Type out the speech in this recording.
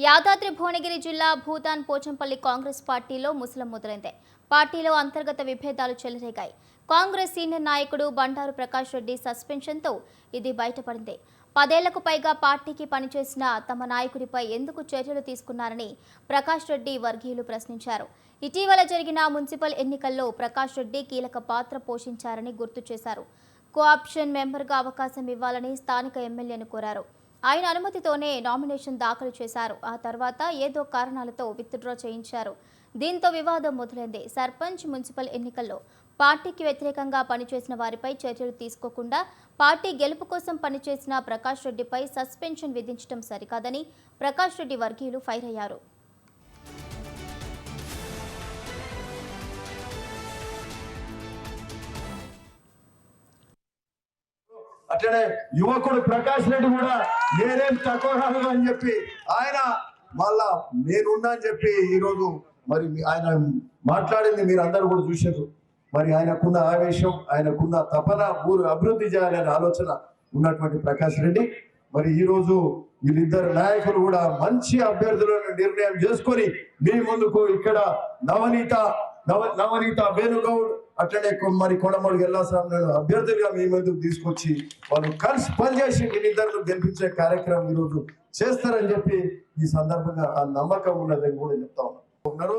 యాదాద్రి భువనగిరి జిల్లా భూతాన్ పోచంపల్లి కాంగ్రెస్ పార్టీలో ముసలం మొదలైంది. పార్టీలో అంతర్గత విభేదాలు చెలరేగాయి. కాంగ్రెస్ సీనియర్ నాయకుడు బండారు ప్రకాష్ రెడ్డి సస్పెన్షన్తో ఇది బయటపడింది. 10 ఏళ్లకు పైగా పార్టీకి పనిచేసిన తమ నాయకుడిపై ఎందుకు చర్యలు తీసుకున్నారని ప్రకాష్ రెడ్డి వర్గీయులు ప్రశ్నించారు. ఇటీవల జరిగిన మున్సిపల్ ఎన్నికల్లో ప్రకాష్ రెడ్డి కీలక పాత్ర పోషించారని గుర్తు చేశారు. కోఆప్షన్ మెంబర్గా అవకాశం ఇవ్వాలని స్థానిక ఎమ్మెల్యేను కోరారు. ఆయన అనుమతితోనే నామినేషన్ దాఖలు చేశారు. ఆ తర్వాత ఏదో కారణాలతో విత్డ్రా చేయించారు. దీంతో వివాదం మొదలైంది. సర్పంచ్, మున్సిపల్ ఎన్నికల్లో పార్టీకి వ్యతిరేకంగా పనిచేసిన వారిపై చర్యలు తీసుకోకుండా పార్టీ గెలుపు కోసం పనిచేసిన ప్రకాష్ రెడ్డిపై సస్పెన్షన్ విధించడం సరికాదని ప్రకాష్ రెడ్డి వర్గీయులు ఫైర్ అయ్యారు. అట్లనే యువకుడు ప్రకాష్ రెడ్డి కూడా నేనేం తక్కువ కాదు అని చెప్పి ఆయన మళ్ళా నేనున్నా అని చెప్పి ఈరోజు మరి ఆయన మాట్లాడింది మీరు అందరూ కూడా చూసారు. మరి ఆయనకున్న ఆవేశం, ఆయనకున్న తపన, ఊరు అభివృద్ధి చేయాలనే ఆలోచన ఉన్నటువంటి ప్రకాష్ రెడ్డి మరి ఈ రోజు వీళ్ళిద్దరు నాయకులు కూడా మంచి అభ్యర్థులను నిర్ణయం చేసుకొని మీ ముందుకు ఇక్కడ నవనీత వేణుగౌడ్ అట్లనే మరి కొడమూడు ఎల్లాస్వామి అభ్యర్థులుగా మీ ముందుకు తీసుకొచ్చి వాళ్ళు కలిసి పనిచేసి వీళ్ళిద్దరిని గెలిపించే కార్యక్రమం ఈరోజు చేస్తారని చెప్పి ఈ సందర్భంగా ఆ నమ్మకం ఉన్నదని కూడా చెప్తా ఉన్నారు.